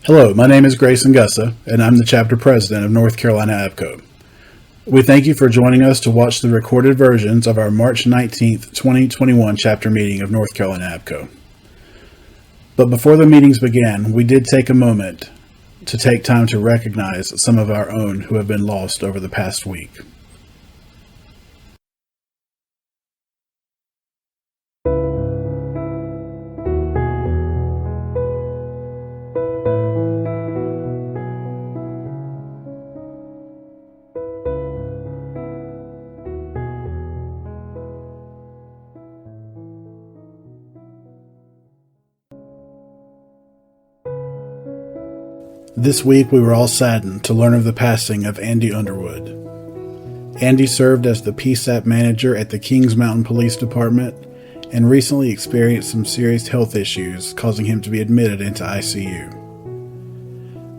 Hello, my name is Grayson Gussa, and I'm the chapter president of North Carolina Abco. We thank you for joining us to watch the recorded versions of our March 19th, 2021 chapter meeting of North Carolina Abco. But before the meetings began, we did take a moment to take time to recognize some of our own who have been lost over the past week. This week we were all saddened to learn of the passing of Andy Underwood. Andy served as the PSAP manager at the Kings Mountain Police Department and recently experienced some serious health issues causing him to be admitted into ICU.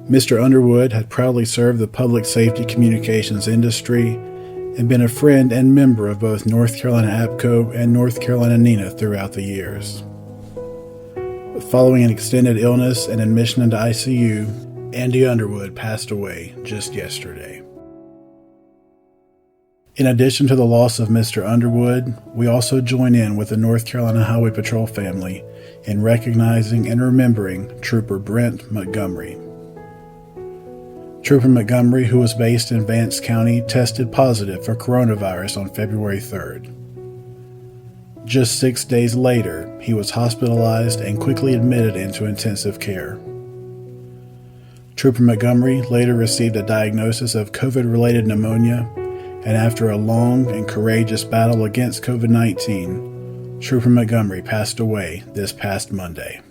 Mr. Underwood had proudly served the public safety communications industry and been a friend and member of both North Carolina APCO and North Carolina NENA throughout the years. Following an extended illness and admission into ICU, Andy Underwood passed away just yesterday. In addition to the loss of Mr. Underwood, we also join in with the North Carolina Highway Patrol family in recognizing and remembering Trooper Brent Montgomery. Trooper Montgomery, who was based in Vance County, tested positive for coronavirus on February 3rd. Just 6 days later, he was hospitalized and quickly admitted into intensive care. Trooper Montgomery later received a diagnosis of COVID-related pneumonia, and after a long and courageous battle against COVID-19, Trooper Montgomery passed away this past Monday.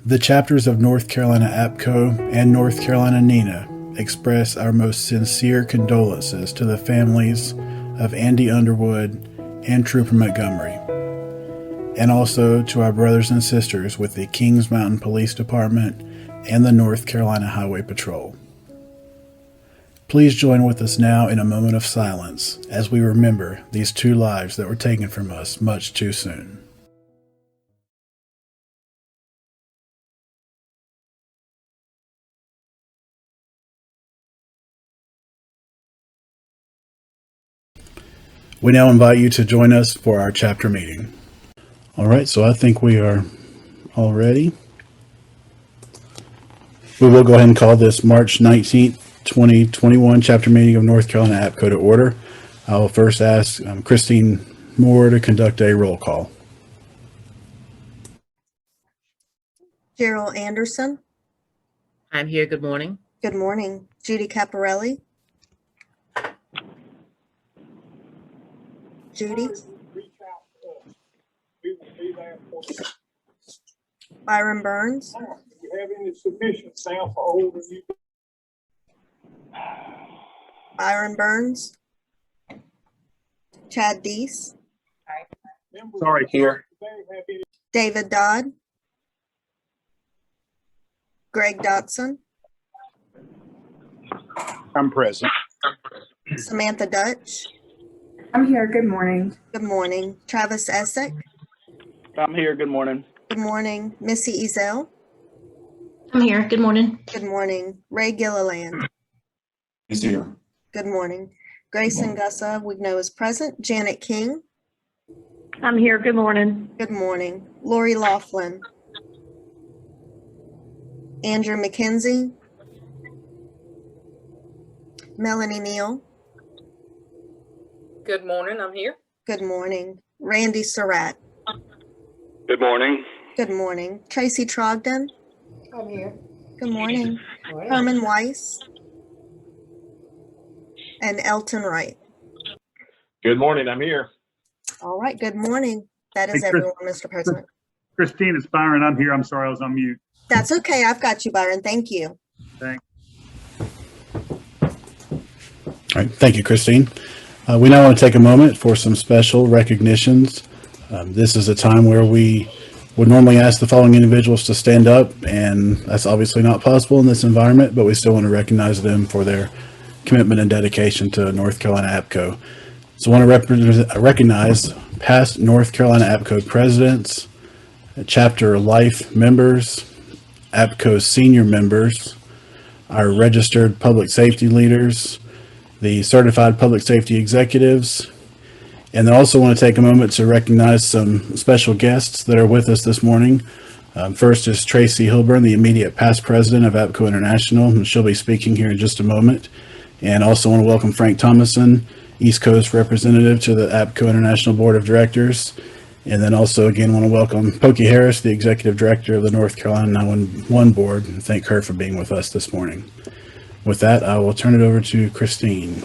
The chapters of North Carolina APCO and North Carolina NENA express our most sincere condolences to the families of Andy Underwood and Trooper Montgomery, and also to our brothers and sisters with the Kings Mountain Police Department and the North Carolina Highway Patrol. Please join with us now in a moment of silence as we remember these two lives that were taken from us much too soon. We now invite you to join us for our chapter meeting. All right, so I think we are all ready. We will go ahead and call this March 19th, 2021 chapter meeting of North Carolina APCO to order. I will first ask Christine Moore to conduct a roll call. Gerald Anderson. I'm here. Good morning. Good morning. Judy Caparelli. Judy. Byron Burns. Do you have any sufficient sound for older you? Byron Burns. Chad Deese. Sorry, here. David Dodd. Greg Dotson. I'm present. Samantha Dutch. I'm here. Good morning. Good morning. Travis Essick. I'm here. Good morning. Good morning. Missy Ezel. I'm here. Good morning. Good morning. Ray Gilliland. He's here. Good morning. Grayson Gussa, we know is present. Janet King. I'm here. Good morning. Good morning. Lori Laughlin. Andrew McKenzie. Melanie Neal. Good morning. I'm here. Good morning. Randy Surratt. Good morning. Good morning. Tracy Trogdon. I'm here. Good morning. Herman Weiss. And Elton Wright. Good morning. I'm here. All right. Good morning. That is Hey, everyone, Mr. President. Christine, it's Byron. I'm here. I'm sorry I was on mute. That's okay. I've got you, Byron. Thank you. Thanks. All right, thank you, Christine. We now want to take a moment for some special recognitions. This is a time where we would normally ask the following individuals to stand up, and that's obviously not possible in this environment, but we still want to recognize them for their commitment and dedication to North Carolina APCO. So I want to recognize past North Carolina APCO presidents, chapter life members, APCO senior members, our registered public safety leaders, the certified public safety executives, and I also want to take a moment to recognize some special guests that are with us this morning. First is Tracy Hilburn, the immediate past president of APCO International, and she'll be speaking here in just a moment. And also want to welcome Frank Thomason, East Coast representative to the APCO International Board of Directors. And then also again want to welcome Pokey Harris, the executive director of the North Carolina 911 Board, and thank her for being with us this morning. With that, I will turn it over to Christine.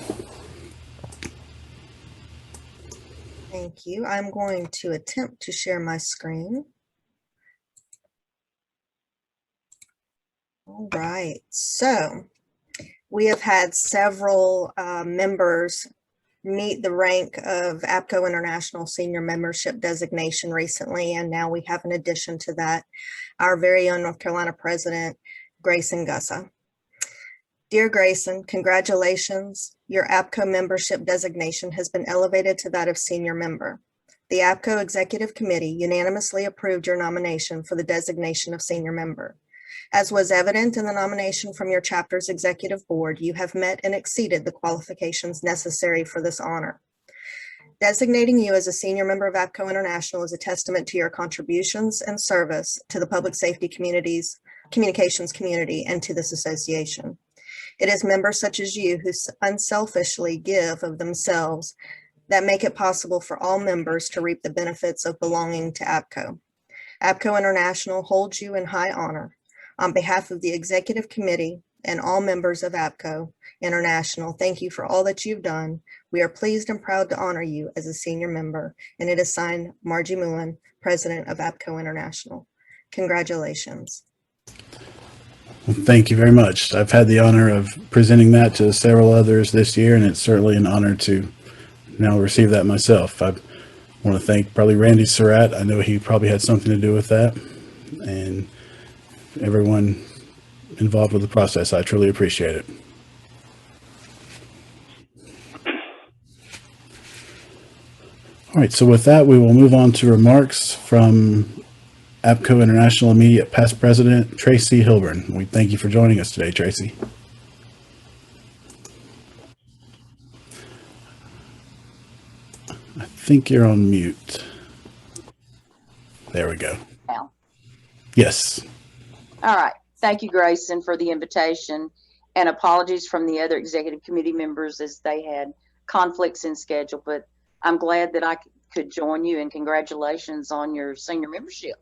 Thank you. I'm going to attempt to share my screen. All right, so we have had several members meet the rank of APCO International Senior Membership designation recently, and now we have an addition to that, our very own North Carolina President, Grayson Gussa. Dear Grayson, congratulations. Your APCO membership designation has been elevated to that of senior member. The APCO Executive Committee unanimously approved your nomination for the designation of senior member. As was evident in the nomination from your chapter's executive board, you have met and exceeded the qualifications necessary for this honor. Designating you as a senior member of APCO International is a testament to your contributions and service to the public safety communications community and to this association. It is members such as you who unselfishly give of themselves that make it possible for all members to reap the benefits of belonging to APCO. APCO International holds you in high honor. On behalf of the Executive Committee and all members of APCO International, thank you for all that you've done. We are pleased and proud to honor you as a senior member, and it is signed Margie Mullen, President of APCO International. Congratulations. Well, thank you very much. I've had the honor of presenting that to several others this year, and it's certainly an honor to now receive that myself. I want to thank probably Randy Surratt. I know he probably had something to do with that, and everyone involved with the process. I truly appreciate it. All right, so with that, we will move on to remarks from APCO International immediate past president, Tracy Hilburn. We thank you for joining us today, Tracy. I think you're on mute. There we go. Now. Yes. All right. Thank you, Grayson, for the invitation, and apologies from the other executive committee members as they had conflicts in schedule, but I'm glad that I could join you, and congratulations on your senior membership.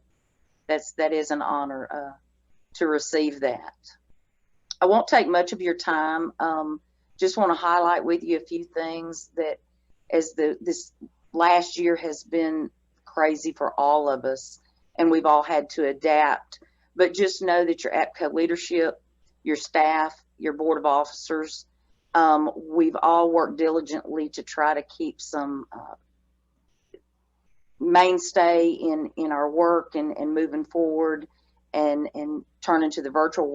That is an honor to receive that. I won't take much of your time. Just want to highlight with you a few things that as this last year has been crazy for all of us, and we've all had to adapt. But just know that your APCO leadership, your staff, your board of officers, we've all worked diligently to try to keep some mainstay in our work and moving forward and turn into the virtual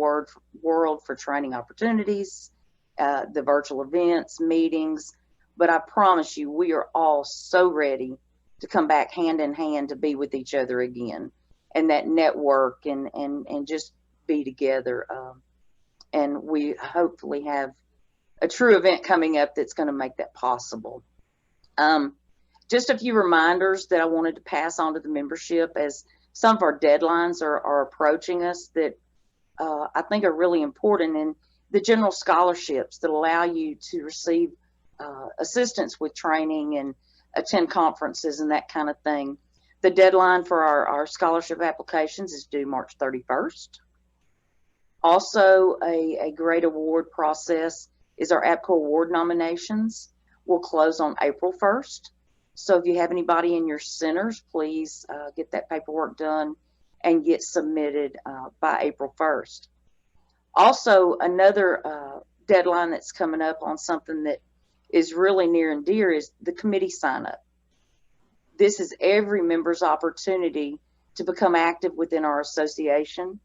world for training opportunities, the virtual events, meetings. But I promise you, we are all so ready to come back hand in hand to be with each other again, and that network and just be together. And we hopefully have a true event coming up that's going to make that possible. Just a few reminders that I wanted to pass on to the membership as some of our deadlines are approaching us that I think are really important, and the general scholarships that allow you to receive assistance with training and attend conferences and that kind of thing. The deadline for our scholarship applications is due March 31st. Also, a great award process is our APCO award nominations. Will close on April 1st. So if you have anybody in your centers, please get that paperwork done and get submitted by April 1st. Also, another deadline that's coming up on something that is really near and dear is the committee sign up. This is every member's opportunity to become active within our association.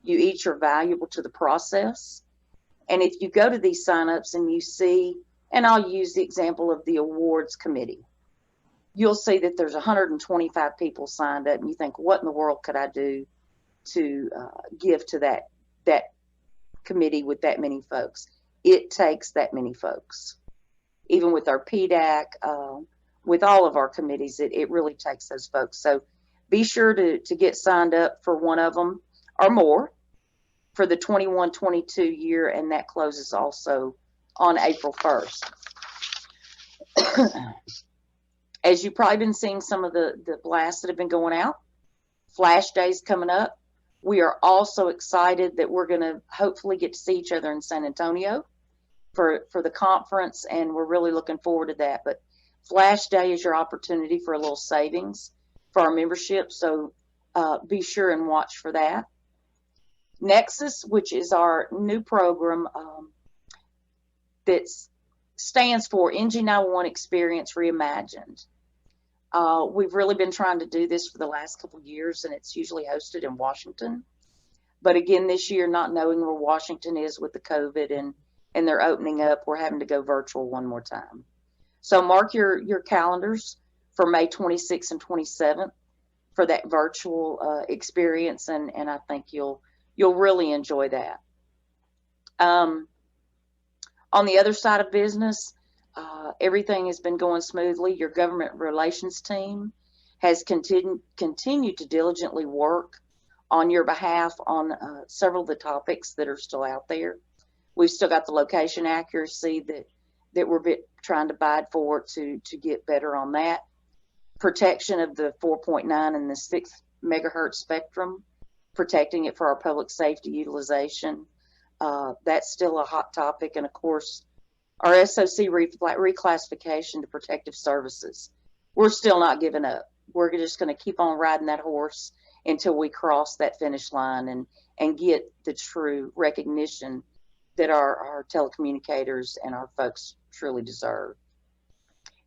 You each are valuable to the process. And if you go to these signups and you see, and I'll use the example of the awards committee, you'll see that there's 125 people signed up, and you think, what in the world could I do give to that committee with that many folks. It takes that many folks. Even with our PDAC, with all of our committees, it really takes those folks. So be sure to get signed up for one of them or more for the 21-22 year, and that closes also on April 1st. As you've probably been seeing some of the blasts that have been going out, Flash Days coming up. We are also excited that we're going to hopefully get to see each other in San Antonio for the conference, and we're really looking forward to that. But Flash Day is your opportunity for a little savings for our membership, so be sure and watch for that. Nexus, which is our new program that stands for NG911 Experience Reimagined. We've really been trying to do this for the last couple of years, and it's usually hosted in Washington. But again, this year, not knowing where Washington is with the COVID and they're opening up, we're having to go virtual one more time. So mark your calendars for May 26th and 27th for that virtual experience, and I think you'll really enjoy that. On the other side of business, everything has been going smoothly. Your government relations team has continued to diligently work on your behalf on several of the topics that are still out there. We've still got the location accuracy that we're trying to bide for to get better on that. Protection of the 4.9 and the 6 megahertz spectrum, protecting it for our public safety utilization. That's still a hot topic. And of course, our SOC reclassification to protective services. We're still not giving up. We're just going to keep on riding that horse until we cross that finish line and get the true recognition that our telecommunicators and our folks truly deserve.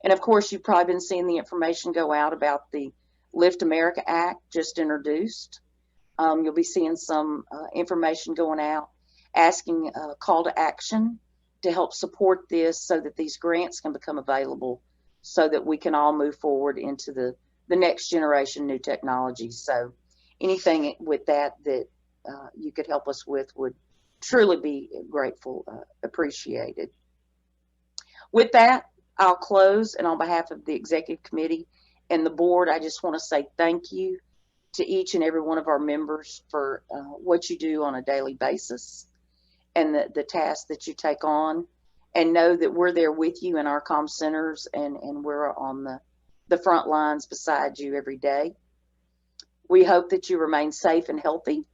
And of course, you've probably been seeing the information go out about the Lift America Act just introduced. You'll be seeing some information going out asking a call to action to help support this so that these grants can become available so that we can all move forward into the next generation new technologies. So anything with that you could help us with would truly be grateful, appreciated. With that, I'll close, and on behalf of the executive committee and the board, I just want to say thank you to each and every one of our members for what you do on a daily basis and the tasks that you take on, and know that we're there with you in our comm centers, and we're on the front lines beside you every day. We hope that you remain safe and healthy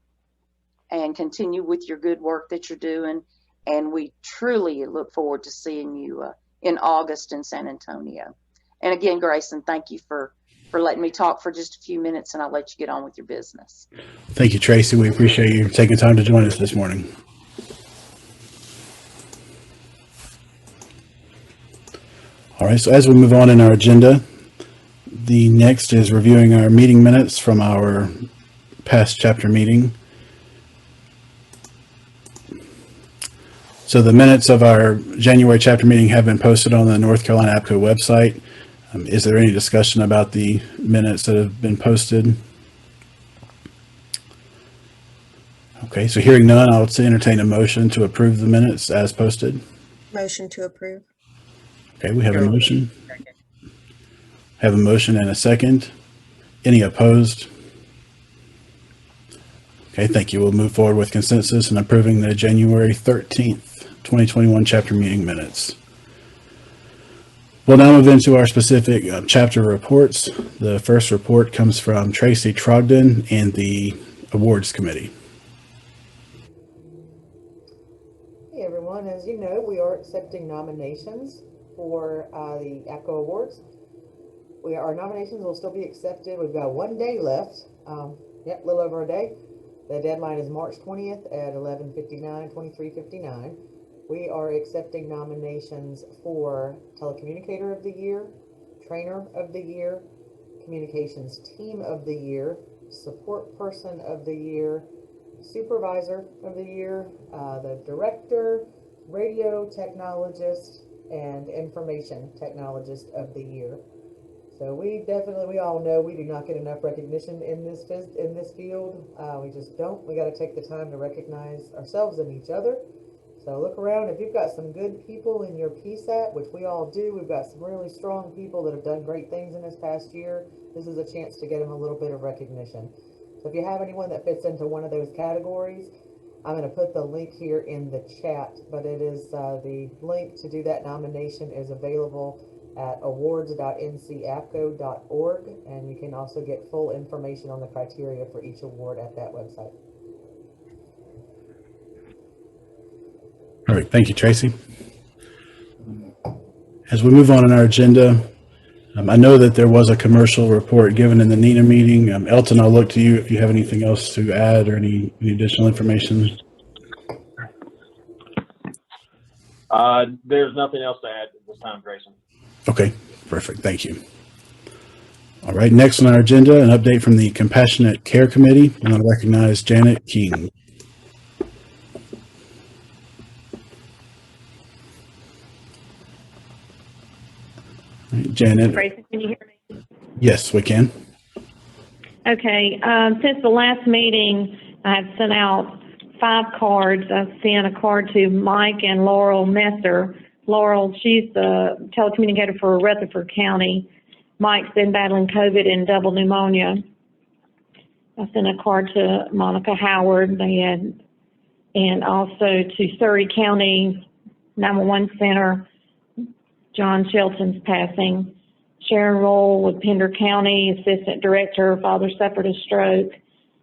and continue with your good work that you're doing. And we truly look forward to seeing you in August in San Antonio. And again, Grayson, thank you for letting me talk for just a few minutes, and I'll let you get on with your business. Thank you, Tracy. We appreciate you taking time to join us this morning. All right, so as we move on in our agenda, the next is reviewing our meeting minutes from our past chapter meeting. So the minutes of our January chapter meeting have been posted on the North Carolina APCO website. Is there any discussion about the minutes that have been posted? Okay, so hearing none, I'll entertain a motion to approve the minutes as posted. Motion to approve. Okay, we have a motion. Have a motion and a second. Any opposed? Okay, thank you. We'll move forward with consensus and approving the January 13th, 2021 chapter meeting minutes. We'll now move into our specific chapter reports. The first report comes from Tracy Trogdon and the Awards Committee. Hey everyone, as you know, we are accepting nominations for the APCO Awards. Our nominations will still be accepted. We've got 1 day left. A little over a day. The deadline is March 20th at 23:59. We are accepting nominations for Telecommunicator of the Year, Trainer of the Year, Communications Team of the Year, Support Person of the Year, Supervisor of the Year, the Director, Radio Technologist, and Information Technologist of the Year. So we all know we do not get enough recognition in this field. We just don't. We got to take the time to recognize ourselves and each other. So look around. If you've got some good people in your PSAT, which we all do, we've got some really strong people that have done great things in this past year. This is a chance to get them a little bit of recognition. So if you have anyone that fits into one of those categories, I'm going to put the link here in the chat, but it is the link to do that nomination is available at awards.ncapco.org, and you can also get full information on the criteria for each award at that website. All right, thank you, Tracy. As we move on in our agenda, I know that there was a commercial report given in the NENA meeting. Elton, I'll look to you if you have anything else to add or any additional information. There's nothing else to add at this time, Grayson. Okay, perfect. Thank you. All right, next on our agenda, an update from the Compassionate Care Committee, and I'll recognize Janet King. Right, Janet. Grayson, can you hear me? Yes, we can. Okay. Since the last meeting, I've sent out 5 cards. I've sent a card to Mike and Laurel Messer. Laurel, she's the telecommunicator for Rutherford County. Mike's been battling COVID and double pneumonia. I sent a card to Monica Howard, and also to Surrey County 911 Center. John Shelton's passing. Sharon Roll with Pender County, Assistant Director. Her father suffered a stroke.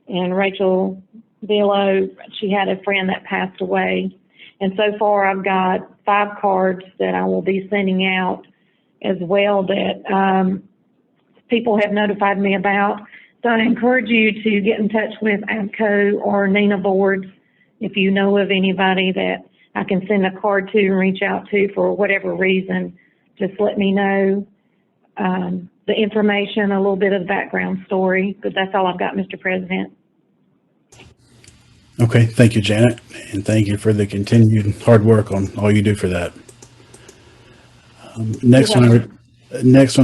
And Rachel Villo, she had a friend that passed away. And so far, I've got 5 cards that I will be sending out as well that people have notified me about. So I encourage you to get in touch with Abco or NENA boards if you know of anybody that I can send a card to and reach out to for whatever reason. Just let me know the information, a little bit of the background story. But that's all I've got, Mr. President. Okay, thank you, Janet, and thank you for the continued hard work on all you do for that. Next on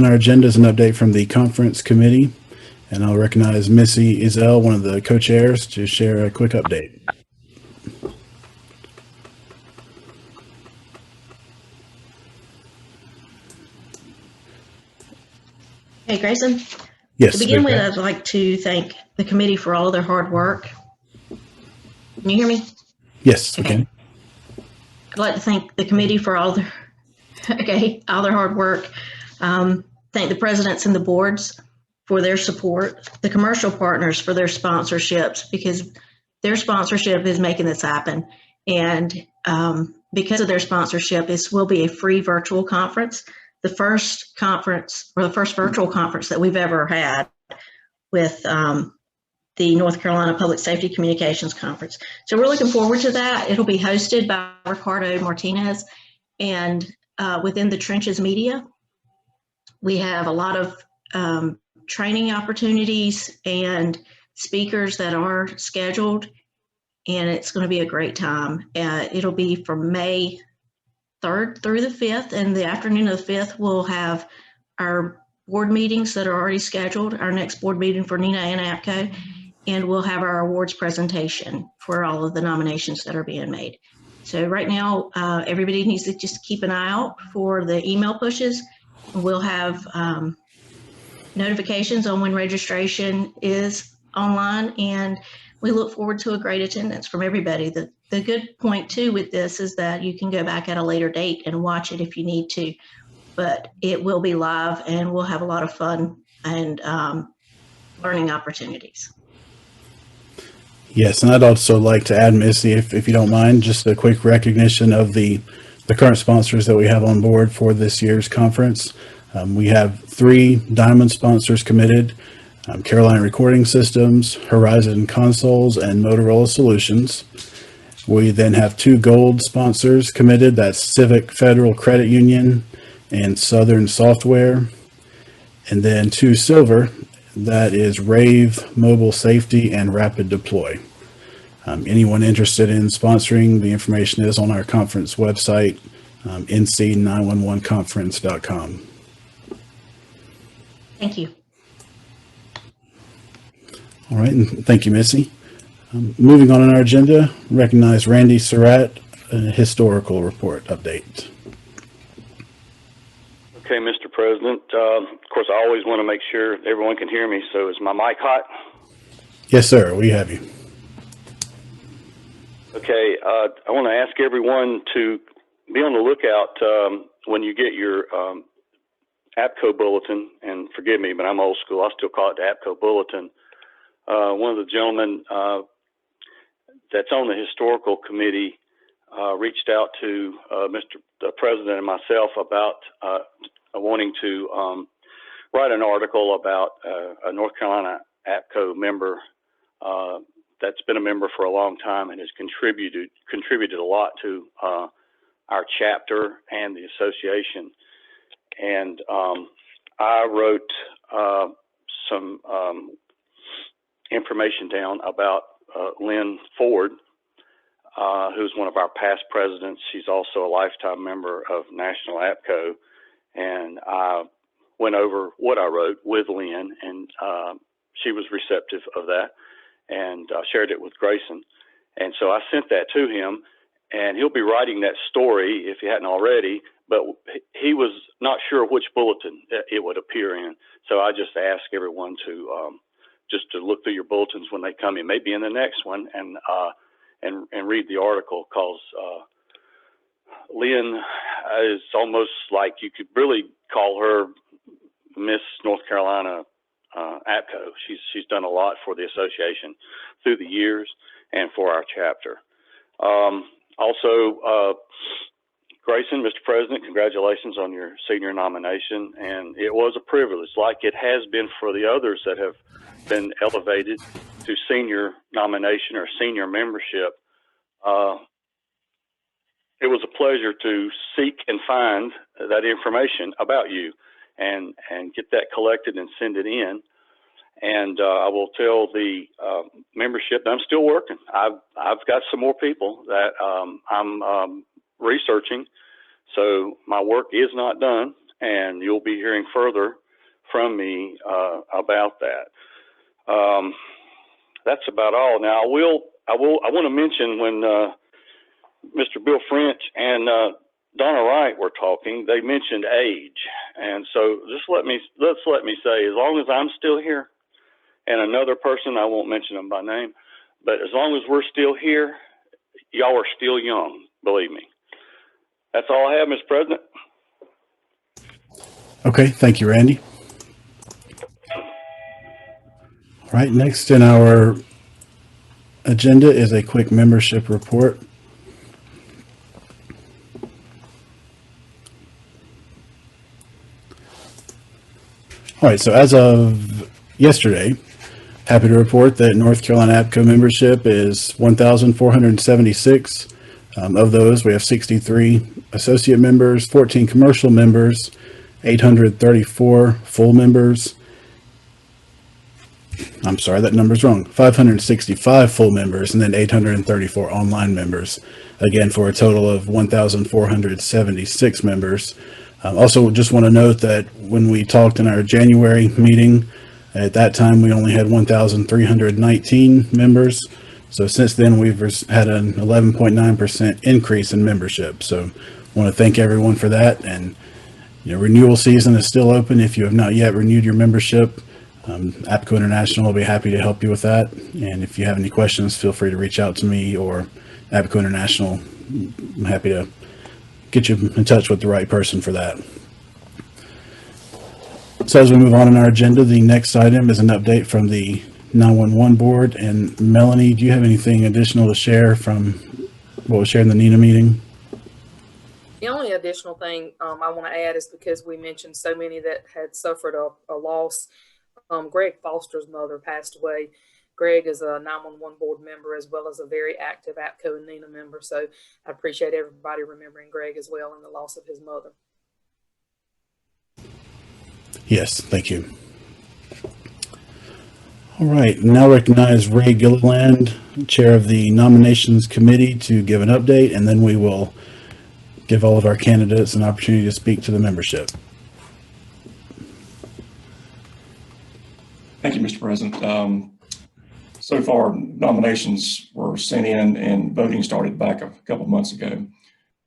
our agenda is an update from the conference committee, and I'll recognize Missy Izell, one of the co-chairs, to share a quick update. Hey, Grayson. Yes. To begin with, I'd like to thank the committee for all their hard work. Can you hear me? Yes, we can. I'd like to thank the committee for all their hard work. Thank the presidents and the boards for their support, the commercial partners for their sponsorships, because their sponsorship is making this happen. And because of their sponsorship, this will be a free virtual conference, the first conference or the first virtual conference that we've ever had with the North Carolina Public Safety Communications Conference. So we're looking forward to that. It'll be hosted by Ricardo Martinez and Within the Trenches Media. We have a lot of training opportunities and speakers that are scheduled, and it's going to be a great time. It'll be from May 3rd through the 5th, and the afternoon of the 5th we'll have our board meetings that are already scheduled, our next board meeting for NENA and APCO, and we'll have our awards presentation for all of the nominations that are being made. So right now, everybody needs to just keep an eye out for the email pushes. We'll have notifications on when registration is online, and we look forward to a great attendance from everybody. The good point too with this is that you can go back at a later date and watch it if you need to, but it will be live and we'll have a lot of fun and learning opportunities. Yes, and I'd also like to add, Missy, if you don't mind, just a quick recognition of the current sponsors that we have on board for this year's conference. We have 3 diamond sponsors committed: Carolina Recording Systems, Horizon Consoles, and Motorola Solutions. We then have 2 gold sponsors committed. That's Civic Federal Credit Union and Southern Software. And then 2 silver. That is Rave Mobile Safety and Rapid Deploy. Anyone interested in sponsoring, the information is on our conference website, nc911conference.com. Thank you. All right, and thank you, Missy. Moving on our agenda, recognize Randy Surratt, historical report update. Okay, Mr. President. Of course, I always want to make sure everyone can hear me. So is my mic hot? Yes, sir, we have you. Okay, I want to ask everyone to be on the lookout when you get your APCO bulletin, and forgive me, but I'm old school. I still call it the APCO bulletin. One of the gentlemen that's on the historical committee reached out to Mr. President and myself about wanting to write an article about a North Carolina APCO member that's been a member for a long time and has contributed a lot to our chapter and the association. And I wrote some information down about Lynn Ford, who's one of our past presidents. She's also a lifetime member of National APCO. And I went over what I wrote with Lynn, and she was receptive of that, and shared it with Grayson. And so I sent that to him, and he'll be writing that story if he hadn't already, but he was not sure which bulletin it would appear in. So I just ask everyone to just to look through your bulletins when they come in, maybe in the next one, and read the article, because Lynn is almost like you could really call her Miss North Carolina APCO. She's done a lot for the association through the years and for our chapter. Also, Grayson, Mr. President, congratulations on your senior nomination. And it was a privilege, like it has been for the others that have been elevated to senior nomination or senior membership. It was a pleasure to seek and find that information about you and get that collected and send it in. And I will tell the membership that I'm still working. I've got some more people that I'm researching, so my work is not done, and you'll be hearing further from me about that. That's about all. Now I want to mention when Mr. Bill French and Donna Wright were talking, they mentioned age, and so let's let me say, as long as I'm still here, and another person, I won't mention them by name, but as long as we're still here, y'all are still young, believe me. That's all I have, Mr. President. Okay, thank you, Randy. All right, next in our agenda is a quick membership report. All right, so as of yesterday, happy to report that North Carolina APCO membership is 1,476. Of those, we have 63 associate members, 14 commercial members, 834 full members. I'm sorry, that number's wrong. 565 full members and then 834 online members. Again, for a total of 1,476 members. Also, just want to note that when we talked in our January meeting, at that time we only had 1,319 members. So since then we've had an 11.9% increase in membership. So I want to thank everyone for that. And renewal season is still open. If you have not yet renewed your membership, APCO International will be happy to help you with that. And if you have any questions, feel free to reach out to me or APCO International. I'm happy to get you in touch with the right person for that. So as we move on in our agenda, the next item is an update from the 911 board. And Melanie, do you have anything additional to share from what was shared in the NENA meeting? The only additional thing I want to add is because we mentioned so many that had suffered a loss. Greg Foster's mother passed away. Greg is a 911 board member as well as a very active APCO and NENA member. So I appreciate everybody remembering Greg as well and the loss of his mother. Yes, thank you. All right, now recognize Ray Gilliland, chair of the nominations committee, to give an update, and then we will give all of our candidates an opportunity to speak to the membership. Thank you, Mr. President. So far, nominations were sent in and voting started back a couple months ago.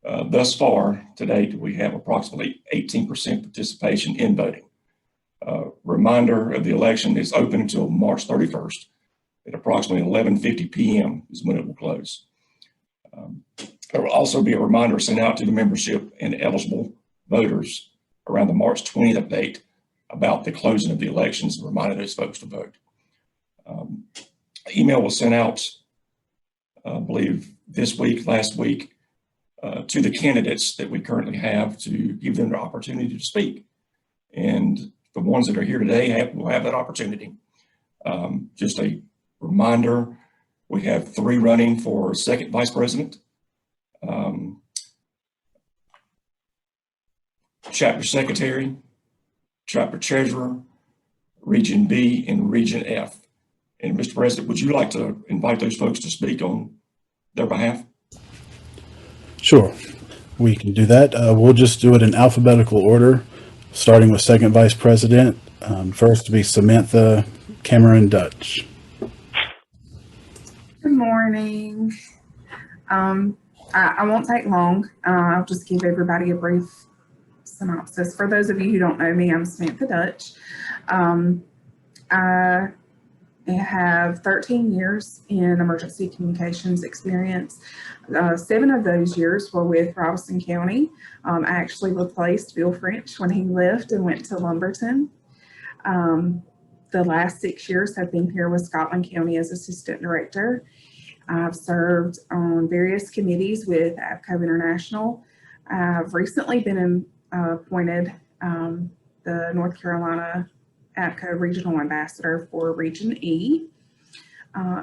Thus far, to date, we have approximately 18% participation in voting. Reminder of the election is open until March 31st at approximately 11:50 p.m. is when it will close. There will also be a reminder sent out to the membership and eligible voters around the March 20th date about the closing of the elections, reminding those folks to vote. Email was sent out, I believe, this week, last week, to the candidates that we currently have to give them the opportunity to speak. And the ones that are here today will have that opportunity. Just a reminder, we have 3 running for second vice president, chapter secretary, chapter treasurer, region B, and region F. And Mr. President, would you like to invite those folks to speak on their behalf? Sure, we can do that. We'll just do it in alphabetical order, starting with second vice president. First to be Samantha Cameron Dutch. Good morning. I won't take long. I'll just give everybody a brief synopsis. For those of you who don't know me, I'm Samantha Dutch. I have 13 years in emergency communications experience. 7 of those years were with Robeson County. I actually replaced Bill French when he left and went to Lumberton. The last 6 years have been here with Scotland County as assistant director. I've served on various committees with APCO International. I've recently been appointed the North Carolina APCO Regional Ambassador for Region E.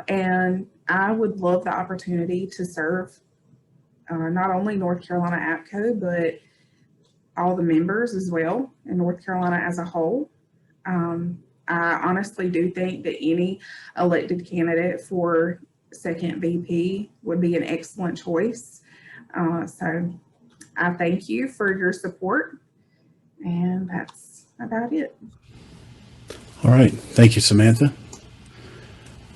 And I would love the opportunity to serve not only North Carolina APCO, but all the members as well in North Carolina as a whole. I honestly do think that any elected candidate for second VP would be an excellent choice. So I thank you for your support, and that's about it. All right, thank you, Samantha.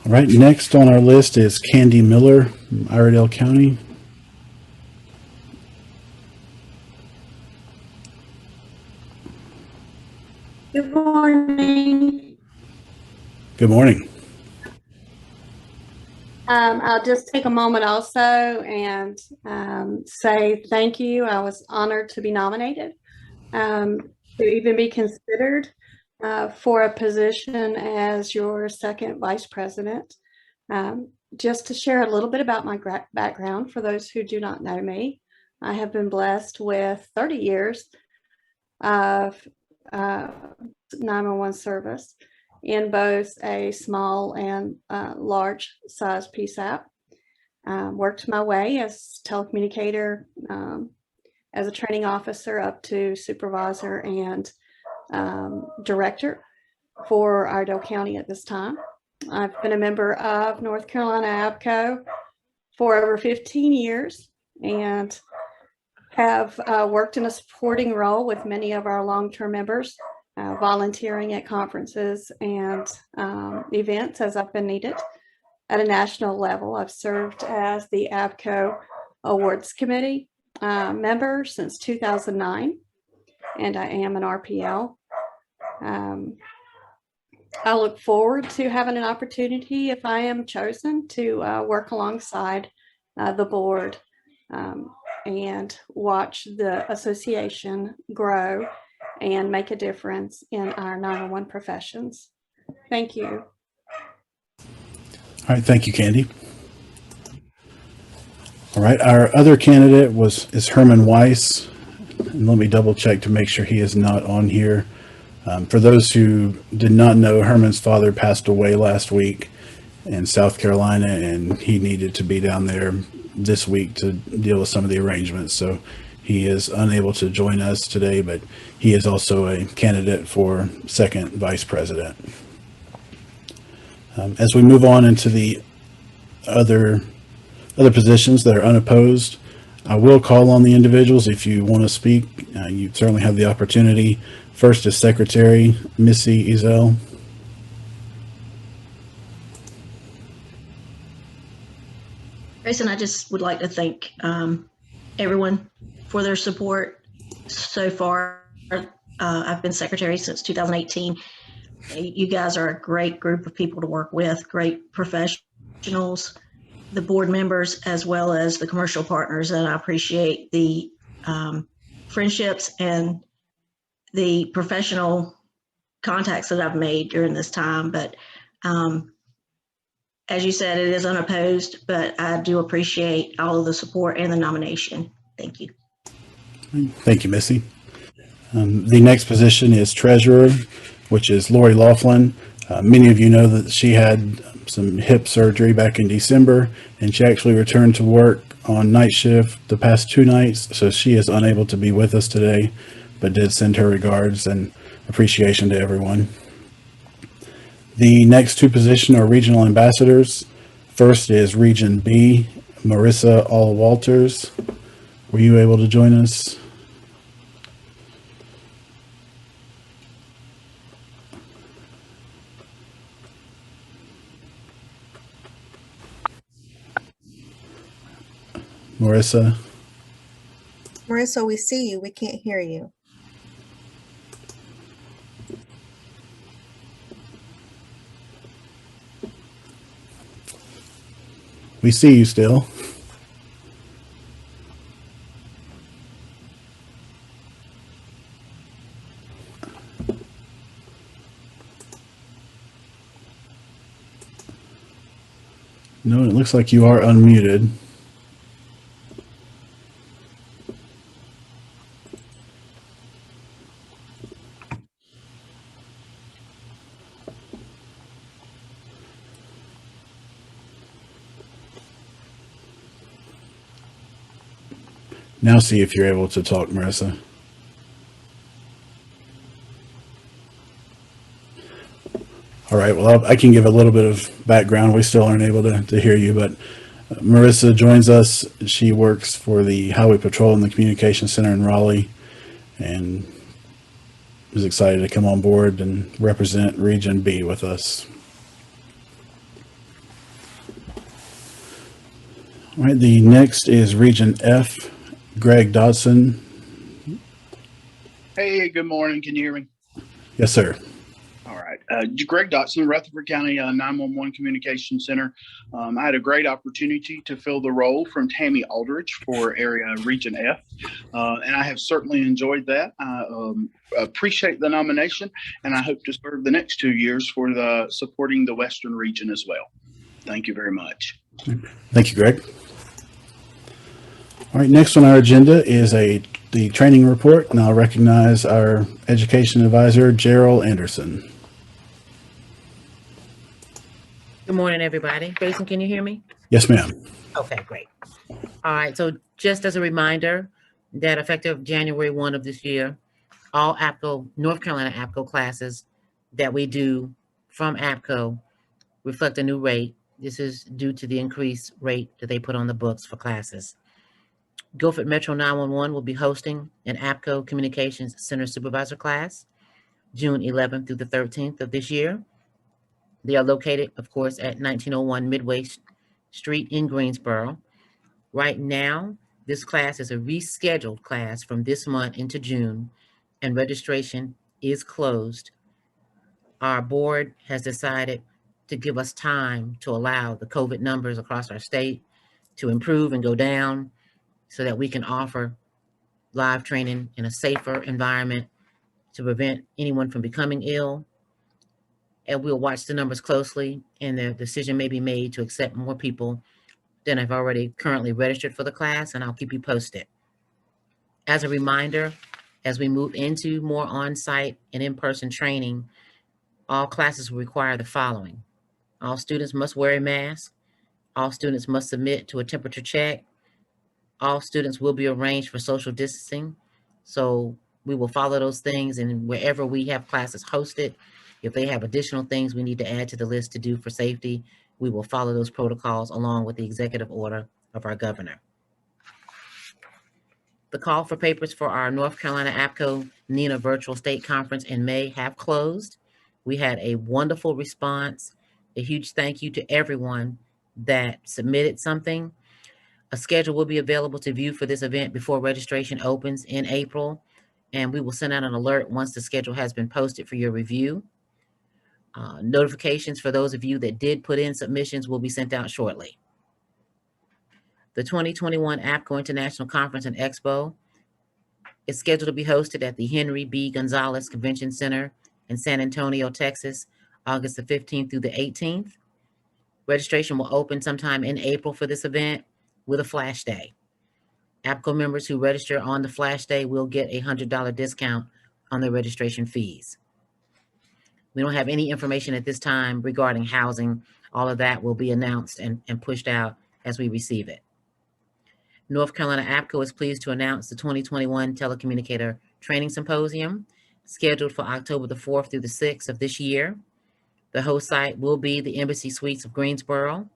All right, next on our list is Candy Miller, from Iredell County. Good morning. Good morning. I'll just take a moment also and say thank you. I was honored to be nominated, to even be considered for a position as your second vice president. Just to share a little bit about my background for those who do not know me, I have been blessed with 30 years of 911 service in both a small and large size PSAP. Worked my way as telecommunicator, as a training officer up to supervisor and director for Iredell County at this time. I've been a member of North Carolina APCO for over 15 years and have worked in a supporting role with many of our long-term members, volunteering at conferences and events as I've been needed. At a national level, I've served as the APCO Awards Committee member since 2009, and I am an RPL. I look forward to having an opportunity, if I am chosen, to work alongside the board and watch the association grow and make a difference in our 911 professions. Thank you. All right, thank you, Candy. All right, our other candidate is Herman Weiss. And let me double check to make sure he is not on here. For those who did not know, Herman's father passed away last week in South Carolina, and he needed to be down there this week to deal with some of the arrangements. So he is unable to join us today, but he is also a candidate for second vice president. As we move on into the other positions that are unopposed, I will call on the individuals. If you want to speak, you certainly have the opportunity. First is Secretary Missy Ezel. Grayson, I just would like to thank everyone for their support so far. I've been secretary since 2018. You guys are a great group of people to work with, great professionals, the board members, as well as the commercial partners. And I appreciate the friendships and the professional contacts that I've made during this time. But as you said, it is unopposed, but I do appreciate all of the support and the nomination. Thank you. Thank you, Missy. The next position is treasurer, which is Lori Laughlin. Many of you know that she had some hip surgery back in December, and she actually returned to work on night shift the past 2 nights, so she is unable to be with us today, but did send her regards and appreciation to everyone. The next 2 positions are regional ambassadors. First is Region B, Marissa All-Walters. Were you able to join us? Marissa? Marissa, we see you. We can't hear you. We see you still. No, it looks like you are unmuted. Now see if you're able to talk, Marissa. All right, well, I can give a little bit of background. We still aren't able to hear you, but Marissa joins us. She works for the Highway Patrol in the Communication Center in Raleigh, and is excited to come on board and represent Region B with us. All right, the next is Region F, Greg Dodson. Hey, good morning. Can you hear me? Yes, sir. All right. Greg Dotson, Rutherford County 911 Communication Center. I had a great opportunity to fill the role from Tammy Aldridge for area Region F, and I have certainly enjoyed that. I appreciate the nomination, and I hope to serve the next 2 years for supporting the Western region as well. Thank you very much. Thank you, Greg. All right, next on our agenda is the training report, and I'll recognize our education advisor, Gerald Anderson. Good morning, everybody. Grayson, can you hear me? Yes, ma'am. Okay, great. All right, so just as a reminder that effective January 1 of this year, all APCO, North Carolina APCO classes that we do from APCO reflect a new rate. This is due to the increased rate that they put on the books for classes. Guilford Metro 911 will be hosting an APCO Communications Center Supervisor class, June 11th through the 13th of this year. They are located, of course, at 1901 Midway Street in Greensboro. Right now, this class is a rescheduled class from this month into June, and registration is closed. Our board has decided to give us time to allow the COVID numbers across our state to improve and go down, so that we can offer live training in a safer environment to prevent anyone from becoming ill. And we'll watch the numbers closely, and the decision may be made to accept more people than have already currently registered for the class, and I'll keep you posted. As a reminder, as we move into more on-site and in-person training, all classes will require the following. All students must wear a mask. All students must submit to a temperature check. All students will be arranged for social distancing. So we will follow those things, and wherever we have classes hosted, if they have additional things we need to add to the list to do for safety, we will follow those protocols along with the executive order of our governor. The call for papers for our North Carolina APCO NENA virtual state conference in May have closed. We had a wonderful response. A huge thank you to everyone that submitted something. A schedule will be available to view for this event before registration opens in April, and we will send out an alert once the schedule has been posted for your review. Notifications for those of you that did put in submissions will be sent out shortly. The 2021 APCO International Conference and Expo is scheduled to be hosted at the Henry B. Gonzalez Convention Center in San Antonio, Texas, August the 15th through the 18th. Registration will open sometime in April for this event with a flash day. APCO members who register on the flash day will get a $100 discount on their registration fees. We don't have any information at this time regarding housing. All of that will be announced and pushed out as we receive it. North Carolina APCO is pleased to announce the 2021 Telecommunicator Training Symposium, scheduled for October the 4th through the 6th of this year. The host site will be the Embassy Suites of Greensboro.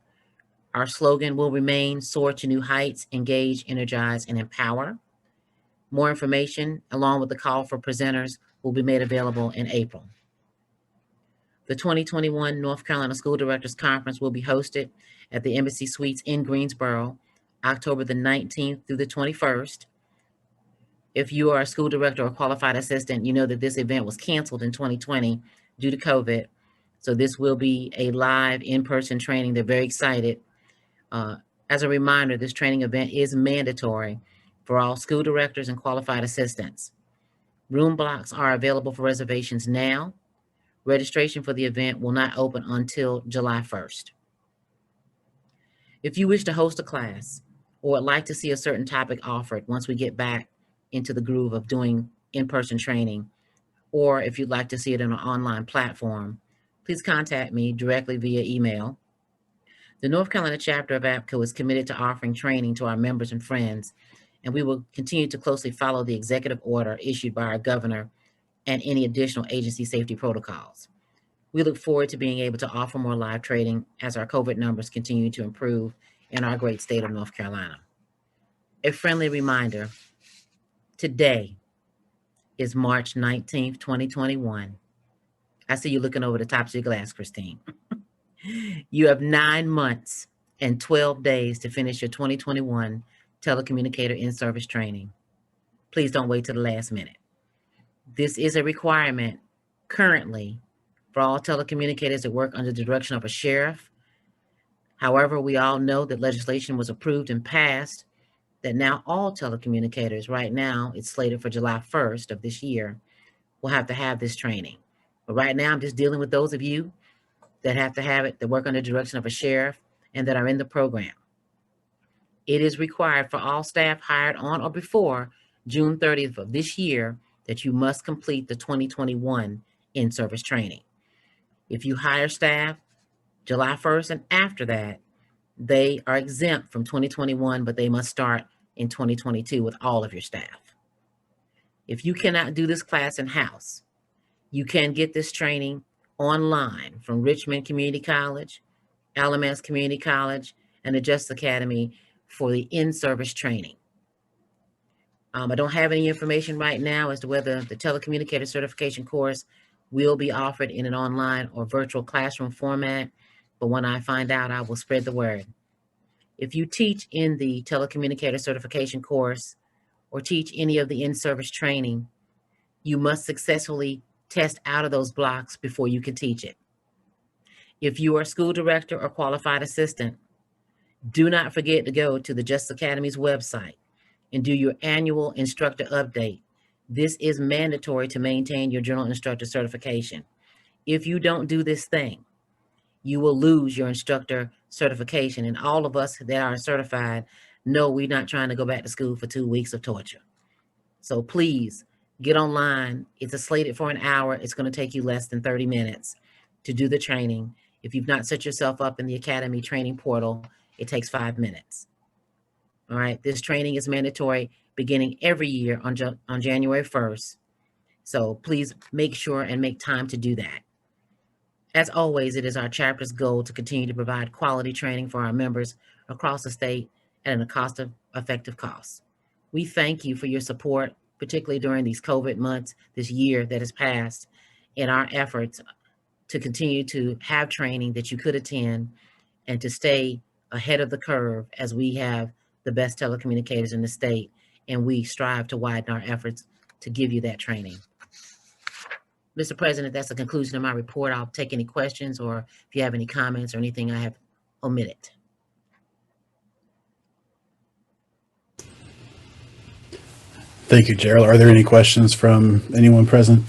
Our slogan will remain Soar to New Heights, Engage, Energize, and Empower. More information, along with the call for presenters, will be made available in April. The 2021 North Carolina School Directors Conference will be hosted at the Embassy Suites in Greensboro, October the 19th through the 21st. If you are a school director or qualified assistant, you know that this event was canceled in 2020 due to COVID. So this will be a live in-person training. They're very excited. As a reminder, this training event is mandatory for all school directors and qualified assistants. Room blocks are available for reservations now. Registration for the event will not open until July 1st. If you wish to host a class or would like to see a certain topic offered once we get back into the groove of doing in-person training, or if you'd like to see it on an online platform, please contact me directly via email. The North Carolina chapter of APCO is committed to offering training to our members and friends, and we will continue to closely follow the executive order issued by our governor and any additional agency safety protocols. We look forward to being able to offer more live training as our COVID numbers continue to improve in our great state of North Carolina. A friendly reminder, today is March 19th, 2021. I see you looking over the top of your glass, Christine. You have 9 months and 12 days to finish your 2021 telecommunicator in-service training. Please don't wait till the last minute. This is a requirement currently for all telecommunicators that work under the direction of a sheriff. However, we all know that legislation was approved and passed that now all telecommunicators, right now, it's slated for July 1st of this year, will have to have this training. But right now, I'm just dealing with those of you that have to have it, that work under the direction of a sheriff and that are in the program. It is required for all staff hired on or before June 30th of this year that you must complete the 2021 in-service training. If you hire staff July 1st and after that, they are exempt from 2021, but they must start in 2022 with all of your staff. If you cannot do this class in-house, you can get this training online from Richmond Community College, LMS Community College, and the Justice Academy for the in-service training. I don't have any information right now as to whether the telecommunicator certification course will be offered in an online or virtual classroom format, but when I find out, I will spread the word. If you teach in the telecommunicator certification course or teach any of the in-service training, you must successfully test out of those blocks before you can teach it. If you are a school director or qualified assistant, do not forget to go to the Justice Academy's website and do your annual instructor update. This is mandatory to maintain your general instructor certification. If you don't do this thing, you will lose your instructor certification. And all of us that are certified know we're not trying to go back to school for 2 weeks of torture. So please get online. It's slated for an hour. It's going to take you less than 30 minutes to do the training. If you've not set yourself up in the Academy training portal, it takes 5 minutes. All right, this training is mandatory beginning every year on January 1st. So please make sure and make time to do that. As always, it is our chapter's goal to continue to provide quality training for our members across the state at a cost-effective cost. We thank you for your support, particularly during these COVID months, this year that has passed, in our efforts to continue to have training that you could attend and to stay ahead of the curve as we have the best telecommunicators in the state, and we strive to widen our efforts to give you that training. Mr. President, that's the conclusion of my report. I'll take any questions or if you have any comments or anything I have omitted. Thank you, Gerald. Are there any questions from anyone present?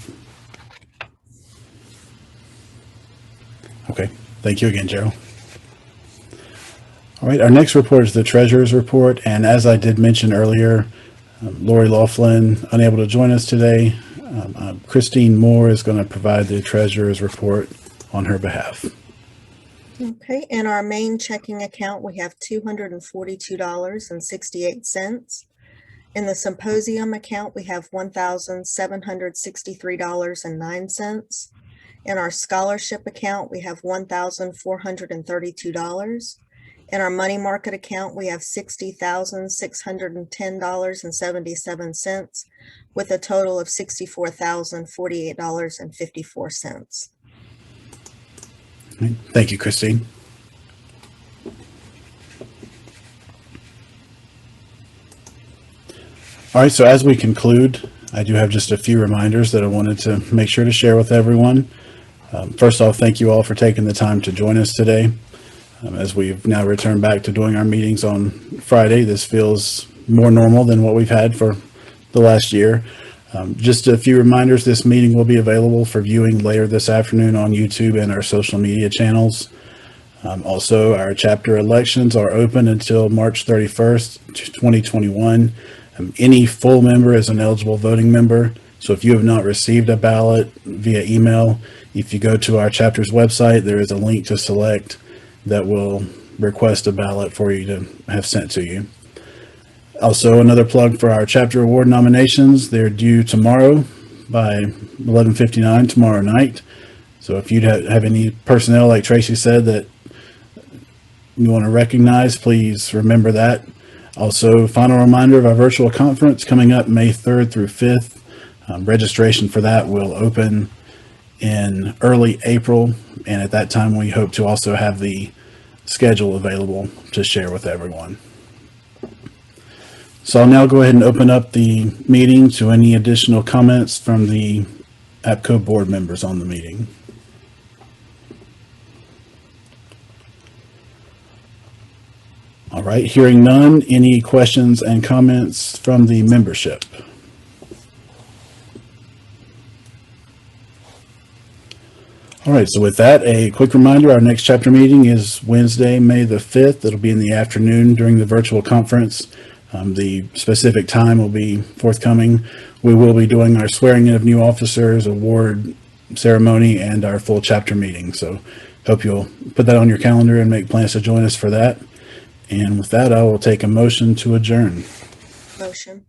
Okay, thank you again, Gerald. All right, our next report is the Treasurer's Report, and as I did mention earlier, Lori Laughlin unable to join us today. Christine Moore is going to provide the Treasurer's Report on her behalf. Okay, in our main checking account, we have $242.68. In the symposium account, we have $1,763.09. In our scholarship account, we have $1,432. In our money market account, we have $60,610.77 with a total of $64,048.54. Thank you, Christine. All right, so as we conclude, I do have just a few reminders that I wanted to make sure to share with everyone. First off, thank you all for taking the time to join us today. As we've now returned back to doing our meetings on Friday, this feels more normal than what we've had for the last year. Just a few reminders, this meeting will be available for viewing later this afternoon on YouTube and our social media channels. Also, our chapter elections are open until March 31st, 2021. Any full member is an eligible voting member. So if you have not received a ballot via email, if you go to our chapter's website, there is a link to select that will request a ballot for you to have sent to you. Also, another plug for our chapter award nominations. They're due tomorrow by 11:59 tomorrow night. So if you have any personnel, like Tracy said, that you want to recognize, please remember that. Also, final reminder of our virtual conference coming up May 3rd through 5th. Registration for that will open in early April, and at that time we hope to also have the schedule available to share with everyone. So I'll now go ahead and open up the meeting to any additional comments from the APCO board members on the meeting. All right, hearing none, any questions and comments from the membership? All right, so with that, a quick reminder, our next chapter meeting is Wednesday, May the 5th. It'll be in the afternoon during the virtual conference. The specific time will be forthcoming. We will be doing our swearing in of new officers, award ceremony, and our full chapter meeting. So hope you'll put that on your calendar and make plans to join us for that. And with that, I will take a motion to adjourn. Motion.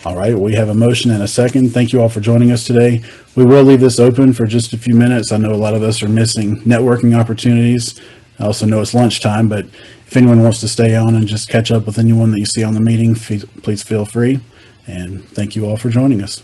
All right, we have a motion and a second. Thank you all for joining us today. We will leave this open for just a few minutes. I know a lot of us are missing networking opportunities. I also know it's lunchtime, but if anyone wants to stay on and just catch up with anyone that you see on the meeting, please feel free. And thank you all for joining us.